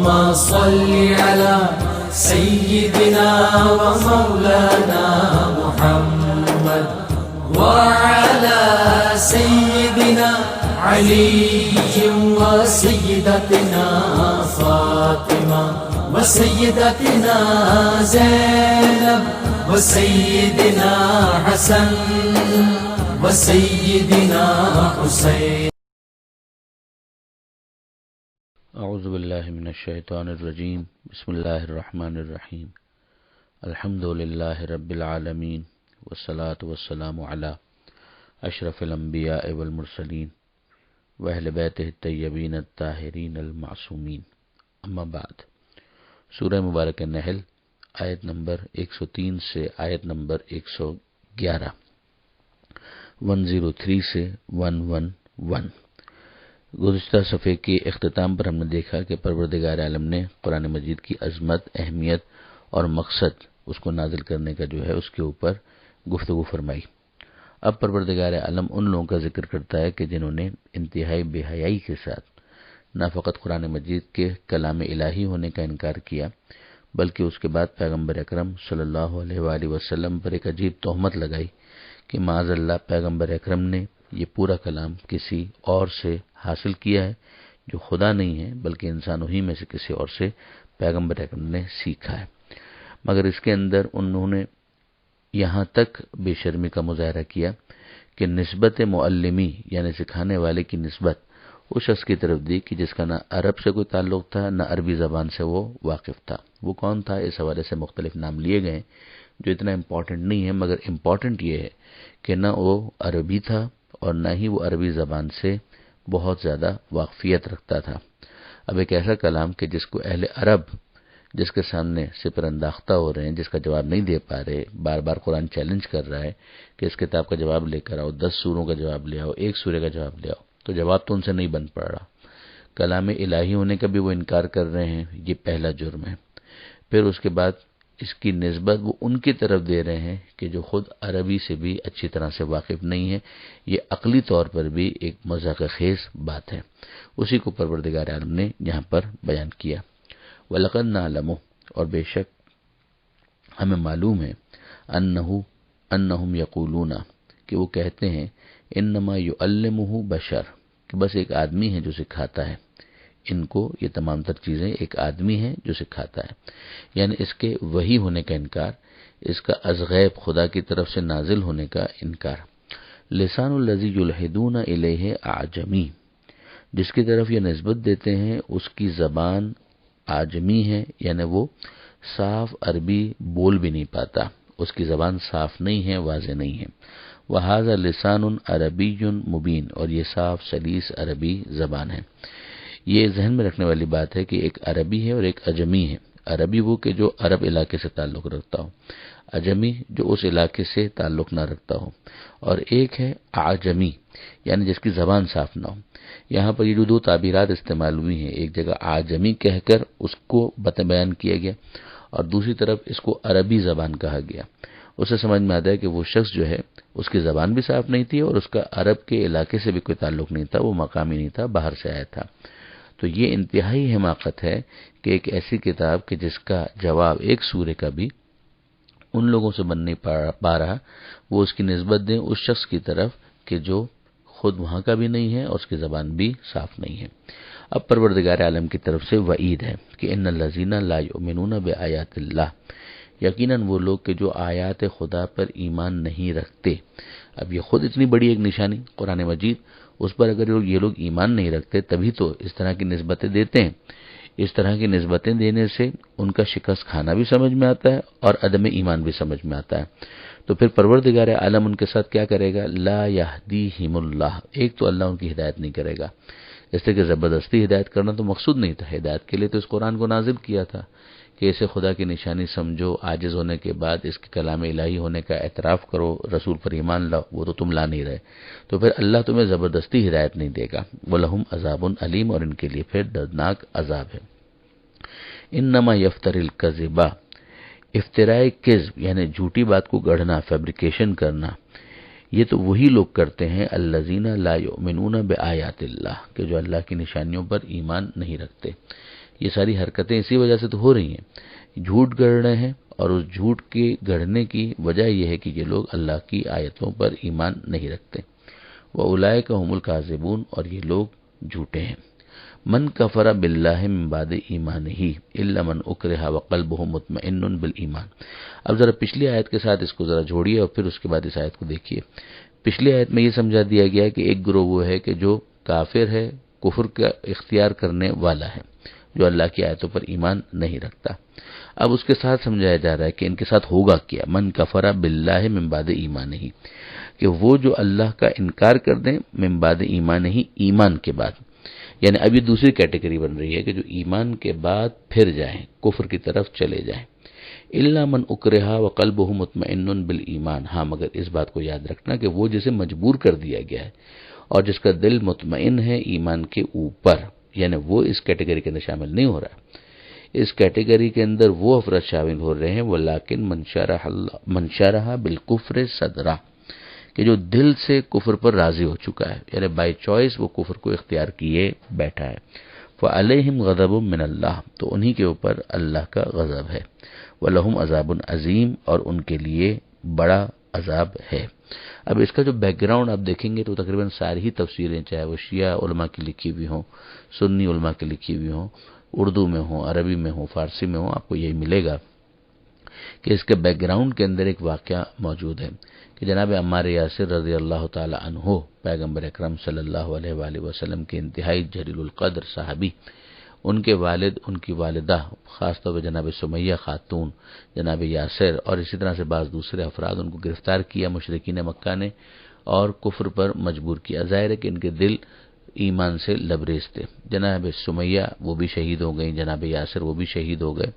صل على سيدنا ومولانا محمد وعلى سيدنا علي وسيدتنا فاطمة وسيدتنا زينب وسيدنا حسن وسيدنا حسين. اعوذ باللہ من الشیطان الرجیم. بسم اللہ الرحمن الرحیم. الحمد للہ رب العالمین والصلاة والسلام علی اشرف الانبیاء والمرسلین واہل بیتہ الطیبین الطاہرین المعصومین. اما بعد. سورہ مبارک نحل آیت نمبر 103 سے آیت نمبر 111، 103 سے 111. گزشتہ صفحے کے اختتام پر ہم نے دیکھا کہ پروردگار عالم نے قرآن مجید کی عظمت، اہمیت اور مقصد اس کو نازل کرنے کا جو ہے اس کے اوپر گفتگو فرمائی. اب پروردگار عالم ان لوگوں کا ذکر کرتا ہے کہ جنہوں نے انتہائی بے حیائی کے ساتھ نہ فقط قرآن مجید کے کلام الہی ہونے کا انکار کیا، بلکہ اس کے بعد پیغمبر اکرم صلی اللہ علیہ وآلہ وسلم پر ایک عجیب تہمت لگائی کہ معاذ اللہ پیغمبر اکرم نے یہ پورا کلام کسی اور سے حاصل کیا ہے جو خدا نہیں ہے بلکہ انسانوں ہی میں سے کسی اور سے پیغمبر اکرم نے سیکھا ہے. مگر اس کے اندر انہوں نے یہاں تک بے شرمی کا مظاہرہ کیا کہ نسبت معلمی یعنی سکھانے والے کی نسبت اس شخص کی طرف دی کہ جس کا نہ عرب سے کوئی تعلق تھا نہ عربی زبان سے وہ واقف تھا. وہ کون تھا؟ اس حوالے سے مختلف نام لیے گئے جو اتنا امپورٹنٹ نہیں ہے، مگر امپورٹنٹ یہ ہے کہ نہ وہ عربی تھا اور نہ ہی وہ عربی زبان سے بہت زیادہ واقفیت رکھتا تھا. اب ایک ایسا کلام کہ جس کو اہل عرب جس کے سامنے سپر انداختہ ہو رہے ہیں، جس کا جواب نہیں دے پا رہے، بار بار قرآن چیلنج کر رہا ہے کہ اس کتاب کا جواب لے کر آؤ، 10 سوروں کا جواب لے آؤ، 1 سورے کا جواب لے آؤ، تو جواب تو ان سے نہیں بن پڑ رہا. کلام الہی ہونے کا بھی وہ انکار کر رہے ہیں، یہ پہلا جرم ہے. پھر اس کے بعد اس کی نسبت وہ ان کی طرف دے رہے ہیں کہ جو خود عربی سے بھی اچھی طرح سے واقف نہیں ہے. یہ عقلی طور پر بھی ایک مذاق خیز بات ہے. اسی کو پروردگار عالم نے یہاں پر بیان کیا. وَلَقَدْ نَعْلَمُ، اور بے شک ہمیں معلوم ہے، أَنَّهُمْ يَقُولُونَ، کہ وہ کہتے ہیں، إِنَّمَا يُعَلِّمُهُ بَشَرٌ، کہ بس ایک آدمی ہے جو سکھاتا ہے ان کو. یہ تمام تر چیزیں ایک آدمی ہے جو سکھاتا ہے، یعنی اس کے وحی ہونے کا انکار، اس کا از غیب خدا کی طرف سے نازل ہونے کا انکار. لسان الذی یلحدون الیہ اعجمی، جس کی طرف یہ نسبت دیتے ہیں اس کی زبان اعجمی ہے، یعنی وہ صاف عربی بول بھی نہیں پاتا، اس کی زبان صاف نہیں ہے، واضح نہیں ہے. وَهَذَا لِسَانٌ عَرَبِيٌّ مُبِينٌ، اور یہ صاف سلیس عربی زبان ہے. یہ ذہن میں رکھنے والی بات ہے کہ ایک عربی ہے اور ایک اجمی ہے. عربی وہ کہ جو عرب علاقے سے تعلق رکھتا ہو، اجمی جو اس علاقے سے تعلق نہ رکھتا ہو، اور ایک ہے اعجمی یعنی جس کی زبان صاف نہ ہو. یہاں پر یہ جو 2 تعبیرات استعمال ہوئی ہیں، ایک جگہ اعجمی کہہ کر اس کو بیان کیا گیا اور دوسری طرف اس کو عربی زبان کہا گیا. اس سے سمجھ میں آتا ہے کہ وہ شخص جو ہے اس کی زبان بھی صاف نہیں تھی اور اس کا عرب کے علاقے سے بھی کوئی تعلق نہیں تھا، وہ مقامی نہیں تھا، باہر سے آیا تھا. تو یہ انتہائی حماقت ہے کہ ایک ایسی کتاب کہ جس کا جواب 1 سورے کا بھی ان لوگوں سے بن نہیں پا رہا، وہ اس کی نسبت دیں اس شخص کی طرف کہ جو خود وہاں کا بھی نہیں ہے اور اس کی زبان بھی صاف نہیں ہے. اب پروردگار عالم کی طرف سے وعید ہے کہ ان الذین لا یؤمنون بآیات اللہ، یقیناً وہ لوگ کہ جو آیات خدا پر ایمان نہیں رکھتے. اب یہ خود اتنی بڑی ایک نشانی قرآن مجید، اس پر اگر یہ لوگ ایمان نہیں رکھتے تبھی تو اس طرح کی نسبتیں دیتے ہیں. اس طرح کی نسبتیں دینے سے ان کا شکست کھانا بھی سمجھ میں آتا ہے اور عدم ایمان بھی سمجھ میں آتا ہے. تو پھر پروردگار عالم ان کے ساتھ کیا کرے گا؟ لا یہدیہم اللہ، ایک تو اللہ ان کی ہدایت نہیں کرے گا. اس لیے کہ زبردستی ہدایت کرنا تو مقصود نہیں تھا. ہدایت کے لیے تو اس قرآن کو نازل کیا تھا کہ اسے خدا کی نشانی سمجھو، عاجز ہونے کے بعد اس کے کلام الہی ہونے کا اعتراف کرو، رسول پر ایمان لاؤ. وہ تو تم لا نہیں رہے، تو پھر اللہ تمہیں زبردستی ہدایت نہیں دے گا. وَلَهُمْ عَذَابٌ علیم، اور ان کے لیے پھر دردناک عذاب ہے. انما یفتر الکذب، افتراء کذب یعنی جھوٹی بات کو گڑھنا، فیبریکیشن کرنا، یہ تو وہی لوگ کرتے ہیں الذین لا یؤمنون بآیات اللہ، کہ جو اللہ کی نشانیوں پر ایمان نہیں رکھتے. یہ ساری حرکتیں اسی وجہ سے تو ہو رہی ہیں، جھوٹ گڑھ رہے ہیں، اور اس جھوٹ کے گڑھنے کی وجہ یہ ہے کہ یہ لوگ اللہ کی آیتوں پر ایمان نہیں رکھتے۔ وَأُولَئِكَ هُمُ الْكَاذِبُونَ، اور یہ لوگ جھوٹے ہیں۔ من کفر باللہ من بعد ایمانہ الا من اکرہ وقلبہ مطمئن بالایمان۔ اب ذرا پچھلی آیت کے ساتھ اس کو ذرا جوڑیے اور پھر اس کے بعد اس آیت کو دیکھیے۔ پچھلی آیت میں یہ سمجھا دیا گیا کہ ایک گروہ وہ ہے کہ جو کافر ہے، کفر کا اختیار کرنے والا ہے، جو اللہ کی آیتوں پر ایمان نہیں رکھتا۔ اب اس کے ساتھ سمجھایا جا رہا ہے کہ ان کے ساتھ ہوگا کیا، من کفر باللہ من بعد ایمانہ، کہ وہ جو اللہ کا انکار کر دیں من بعد ایمانہ، ایمان کے بعد، یعنی اب یہ دوسری کیٹیگری بن رہی ہے کہ جو ایمان کے بعد پھر جائیں، کفر کی طرف چلے جائیں۔ الا من اکرہ وقلبہ مطمئن بالایمان، ہاں مگر اس بات کو یاد رکھنا کہ وہ جسے مجبور کر دیا گیا ہے اور جس کا دل مطمئن ہے ایمان کے اوپر، یعنی وہ اس کیٹیگری کے اندر شامل نہیں ہو رہا۔ اس کیٹیگری کے اندر وہ افراد شامل ہو رہے ہیں ولیکن من شرح بالکفر صدرہ، کہ جو دل سے کفر پر راضی ہو چکا ہے، یعنی بائی چوائس وہ کفر کو اختیار کیے بیٹھا ہے۔ فعلیہم غضب من اللہ، تو انہی کے اوپر اللہ کا غضب ہے۔ ولہم عذاب عظیم، اور ان کے لیے بڑا عذاب ہے۔ اب اس کا جو بیک گراؤنڈ آپ دیکھیں گے تو تقریباً ساری ہی تفسیریں، چاہے وہ شیعہ علماء کی لکھی ہوئی ہوں، سنی علماء کی لکھی ہوئی ہوں، اردو میں ہوں، عربی میں ہوں، فارسی میں ہوں، آپ کو یہی ملے گا کہ اس کے بیک گراؤنڈ کے اندر ایک واقعہ موجود ہے کہ جناب عمار یاسر رضی اللہ تعالی عنہ، پیغمبر اکرم صلی اللہ علیہ وآلہ وسلم کے انتہائی جلیل القدر صحابی، ان کے والد، ان کی والدہ، خاص طور پہ جناب سمیہ خاتون، جناب یاسر اور اسی طرح سے بعض دوسرے افراد، ان کو گرفتار کیا مشرکین مکہ نے اور کفر پر مجبور کیا۔ ظاہر ہے کہ ان کے دل ایمان سے لبریز تھے۔ جناب سمیہ وہ بھی شہید ہو گئیں، جناب یاسر وہ بھی شہید ہو گئے،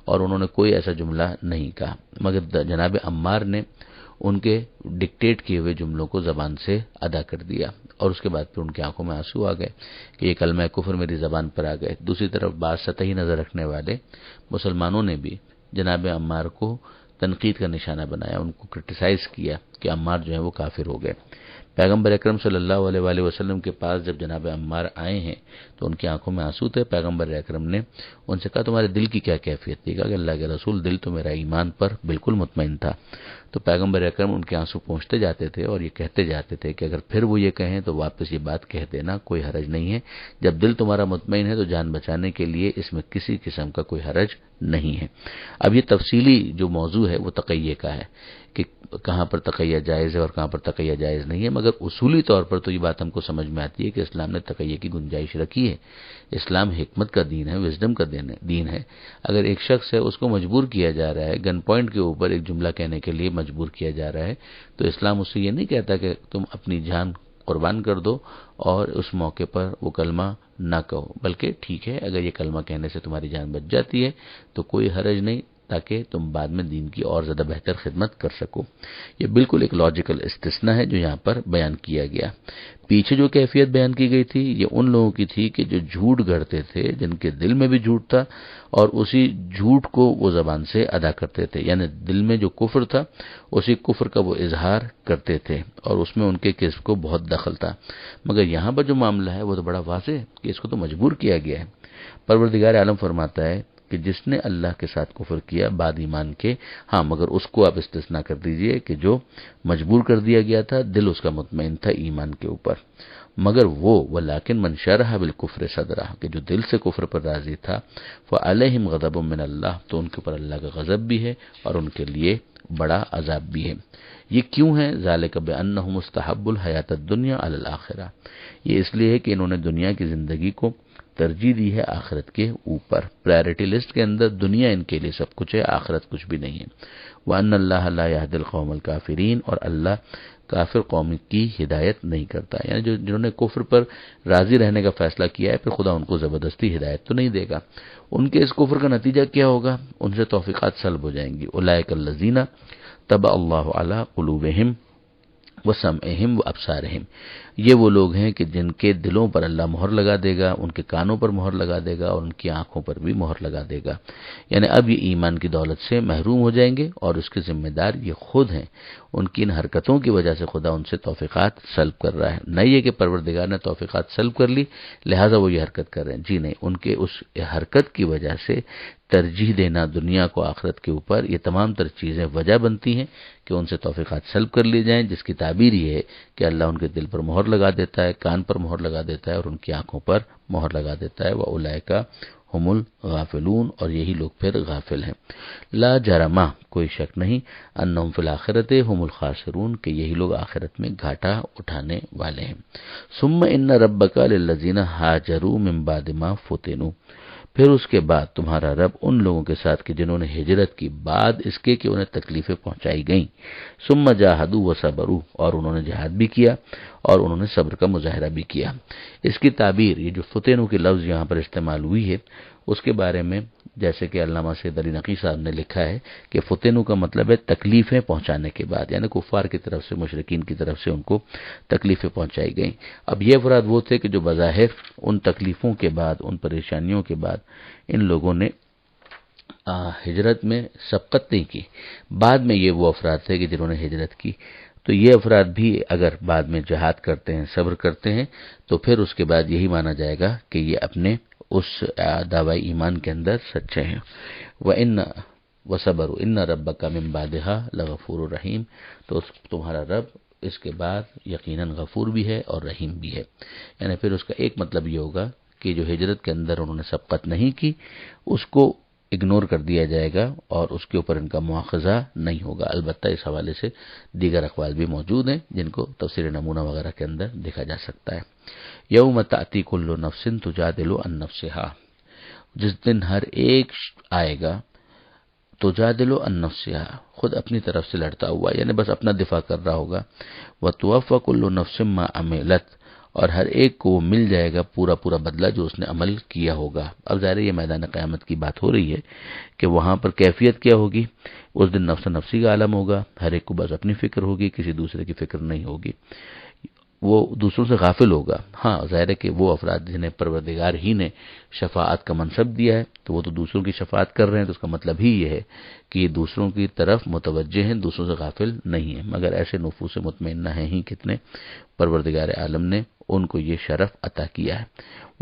اور انہوں نے کوئی ایسا جملہ نہیں کہا، مگر جناب عمار نے ان کے ڈکٹیٹ کیے ہوئے جملوں کو زبان سے ادا کر دیا، اور اس کے بعد پھر ان کی آنکھوں میں آنسو آ گئے کہ یہ کلمہ کفر میری زبان پر آ گئے۔ دوسری طرف بعض سطحی نظر رکھنے والے مسلمانوں نے بھی جناب عمار کو تنقید کا نشانہ بنایا، ان کو کرٹیسائز کیا کہ عمار جو ہے وہ کافر ہو گئے۔ پیغمبر اکرم صلی اللہ علیہ وآلہ وسلم کے پاس جب جناب عمار آئے ہیں تو ان کی آنکھوں میں آنسو تھے۔ پیغمبر اکرم نے ان سے کہا تمہارے دل کی کیا کیفیت تھی؟ کہا کہ اللہ کے رسول دل تو میرا ایمان پر بالکل مطمئن تھا۔ تو پیغمبر اکرم ان کے آنسو پہنچتے جاتے تھے اور یہ کہتے جاتے تھے کہ اگر پھر وہ یہ کہیں تو واپس یہ بات کہہ دینا، کوئی حرج نہیں ہے، جب دل تمہارا مطمئن ہے تو جان بچانے کے لیے اس میں کسی قسم کا کوئی حرج نہیں ہے۔ اب یہ تفصیلی جو موضوع ہے وہ تقیہ کا ہے کہ کہاں پر تقیہ جائز ہے اور کہاں پر تقیہ جائز نہیں ہے، مگر اصولی طور پر تو یہ بات ہم کو سمجھ میں آتی ہے کہ اسلام نے تقیہ کی گنجائش رکھی ہے۔ اسلام حکمت کا دین ہے، وزڈم کا دین ہے۔ اگر ایک شخص ہے اس کو مجبور کیا جا رہا ہے، گن پوائنٹ کے اوپر ایک جملہ کہنے کے لیے مجبور کیا جا رہا ہے، تو اسلام اس سے یہ نہیں کہتا کہ تم اپنی جان قربان کر دو اور اس موقع پر وہ کلمہ نہ کہو، بلکہ ٹھیک ہے اگر یہ کلمہ کہنے سے تمہاری جان بچ جاتی ہے تو کوئی حرج نہیں، تاکہ تم بعد میں دین کی اور زیادہ بہتر خدمت کر سکو۔ یہ بالکل ایک لاجیکل استثناء ہے جو یہاں پر بیان کیا گیا۔ پیچھے جو کیفیت بیان کی گئی تھی یہ ان لوگوں کی تھی کہ جو جھوٹ گڑھتے تھے، جن کے دل میں بھی جھوٹ تھا اور اسی جھوٹ کو وہ زبان سے ادا کرتے تھے، یعنی دل میں جو کفر تھا اسی کفر کا وہ اظہار کرتے تھے اور اس میں ان کے کسب کو بہت دخل تھا۔ مگر یہاں پر جو معاملہ ہے وہ تو بڑا واضح ہے کہ اس کو تو مجبور کیا گیا ہے۔ پروردگار عالم فرماتا ہے کہ جس نے اللہ کے ساتھ کفر کیا بعد ایمان کے، ہاں مگر اس کو آپ استثناء کر دیجئے کہ جو مجبور کر دیا گیا تھا، دل اس کا مطمئن تھا ایمان کے اوپر، مگر وہ ولیکن من شرح بالکفر صدرہ، کہ جو دل سے کفر پر راضی تھا، فعلیہم غضب من اللہ، تو ان کے اوپر اللہ کا غضب بھی ہے اور ان کے لیے بڑا عذاب بھی ہے۔ یہ کیوں ہے؟ ذالک بانہم مستحب الحیات الدنیا علی الاخرہ، یہ اس لیے ہے کہ انہوں نے دنیا کی زندگی کو ترجیح دی ہے آخرت کے اوپر۔ پرائرٹی لسٹ کے اندر دنیا ان کے لیے سب کچھ ہے، آخرت کچھ بھی نہیں ہے۔ وَأَنَّ اللَّهَ لَا يَهْدِي الْقَوْمَ الْكَافِرِينَ، اور اللہ کافر قوم کی ہدایت نہیں کرتا، یعنی جنہوں نے کفر پر راضی رہنے کا فیصلہ کیا ہے پھر خدا ان کو زبردستی ہدایت تو نہیں دے گا۔ ان کے اس کفر کا نتیجہ کیا ہوگا؟ ان سے توفیقات سلب ہو جائیں گی۔ اولئک الذین طبع اللہ علی قلوبہم، وسمعہم وابصارہم، یہ وہ لوگ ہیں کہ جن کے دلوں پر اللہ مہر لگا دے گا، ان کے کانوں پر مہر لگا دے گا اور ان کی آنکھوں پر بھی مہر لگا دے گا۔ یعنی اب یہ ایمان کی دولت سے محروم ہو جائیں گے اور اس کے ذمہ دار یہ خود ہیں۔ ان کی ان حرکتوں کی وجہ سے خدا ان سے توفیقات سلب کر رہا ہے، نہ یہ کہ پروردگار نے توفیقات سلب کر لی لہٰذا وہ یہ حرکت کر رہے ہیں، جی نہیں، ان کے اس حرکت کی وجہ سے ترجیح دینا دنیا کو آخرت کے اوپر، یہ تمام تر چیزیں وجہ بنتی ہیں کہ ان سے توفیقات سلب کر لی جائیں، جس کی تعبیر یہ ہے کہ اللہ ان کے دل پر مہر لگا دیتا ہے، کان پر مہر لگا دیتا ہے اور ان کی آنکھوں پر مہر لگا دیتا ہے۔ وَأُولَئِکَ ہم الغافلون، اور یہی لوگ پھر غافل ہیں۔ لا جرمہ، کوئی شک نہیں، انہم فی الآخرۃ ہم الخاسرون، کہ یہی لوگ آخرت میں گھاٹا اٹھانے والے ہیں۔ ثم ان ربک للذین ہاجروا من بعد ما فتنوا، پھر اس کے بعد تمہارا رب ان لوگوں کے ساتھ کہ جنہوں نے ہجرت کی بعد اس کے کہ انہیں تکلیفیں پہنچائی گئیں، ثم جاہدوا وصبروا، اور انہوں نے جہاد بھی کیا اور انہوں نے صبر کا مظاہرہ بھی کیا۔ اس کی تعبیر، یہ جو فتنوا کی لفظ یہاں پر استعمال ہوئی ہے، اس کے بارے میں جیسے کہ علامہ سید علی نقی صاحب نے لکھا ہے کہ فتنوا کا مطلب ہے تکلیفیں پہنچانے کے بعد، یعنی کفار کی طرف سے، مشرکین کی طرف سے ان کو تکلیفیں پہنچائی گئیں۔ اب یہ افراد وہ تھے کہ جو بظاہر ان تکلیفوں کے بعد، ان پریشانیوں کے بعد ان لوگوں نے ہجرت میں سبقت نہیں کی، بعد میں یہ وہ افراد تھے کہ جنہوں نے ہجرت کی۔ تو یہ افراد بھی اگر بعد میں جہاد کرتے ہیں، صبر کرتے ہیں، تو پھر اس کے بعد یہی مانا جائے گا کہ یہ اپنے اس دعوی ایمان کے اندر سچے ہیں۔ وَإِنَّ وَصَبَرُوا إِنَّ رَبَّكَ مِن بَعْدِهَا لَغَفُورٌ رَحِيمٌ، تو تمہارا رب اس کے بعد یقیناً غفور بھی ہے اور رحیم بھی ہے۔ یعنی پھر اس کا ایک مطلب یہ ہوگا کہ جو ہجرت کے اندر انہوں نے سبقت نہیں کی اس کو اگنور کر دیا جائے گا اور اس کے اوپر ان کا مواخذہ نہیں ہوگا۔ البتہ اس حوالے سے دیگر اقوال بھی موجود ہیں جن کو تفسیر نمونہ وغیرہ کے اندر دیکھا جا سکتا ہے۔ یوم تأتی کل نفس تجادل عن نفسها، جس دن ہر ایک آئے گا تجادل عن نفسها، خود اپنی طرف سے لڑتا ہوا، یعنی بس اپنا دفاع کر رہا ہوگا۔ وتوفى كل نفس ما عملت، اور ہر ایک کو مل جائے گا پورا پورا بدلہ جو اس نے عمل کیا ہوگا۔ اب ظاہر یہ میدان قیامت کی بات ہو رہی ہے کہ وہاں پر کیفیت کیا ہوگی، اس دن نفس نفسی کا عالم ہوگا، ہر ایک کو بس اپنی فکر ہوگی، کسی دوسرے کی فکر نہیں ہوگی، وہ دوسروں سے غافل ہوگا۔ ہاں ظاہر ہے کہ وہ افراد جنہیں پروردگار ہی نے شفاعت کا منصب دیا ہے تو وہ تو دوسروں کی شفاعت کر رہے ہیں، تو اس کا مطلب ہی یہ ہے کہ یہ دوسروں کی طرف متوجہ ہیں، دوسروں سے غافل نہیں ہیں۔ مگر ایسے نفوس مطمئنہ ہیں ہی کتنے، پروردگار عالم نے ان کو یہ شرف عطا کیا ہے۔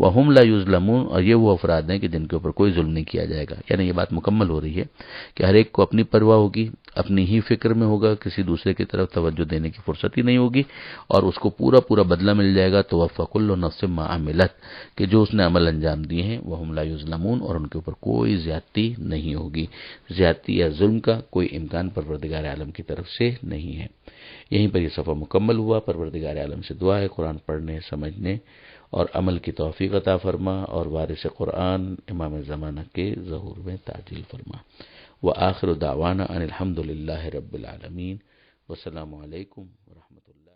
وَهُمْ لَا يُظْلَمُونَ، اور یہ وہ افراد ہیں کہ جن کے اوپر کوئی ظلم نہیں کیا جائے گا۔ یعنی یہ بات مکمل ہو رہی ہے کہ ہر ایک کو اپنی پرواہ ہوگی، اپنی ہی فکر میں ہوگا، کسی دوسرے کی طرف توجہ دینے کی فرصت ہی نہیں ہوگی، اور اس کو پورا پورا بدلہ مل جائے گا۔ توفى كل نفس ما عملت، کہ جو اس نے عمل انجام دیے ہیں، وَهُمْ لَا يُظْلَمُونَ، اور ان کے اوپر کوئی زیادتی نہیں ہوگی۔ زیادتی یا ظلم کا کوئی امکان پروردگار عالم کی طرف سے نہیں ہے۔ یہیں پر یہ صفحہ مکمل ہوا۔ پروردگار عالم سے دعا ہے قرآن پڑھنے، سمجھنے اور عمل کی توفیق عطا فرما، اور وارث قرآن امام زمانہ کے ظہور میں تعجیل فرما۔ وآخر دعوانا ان الحمد للہ رب العالمین، والسلام علیکم ورحمۃ اللہ۔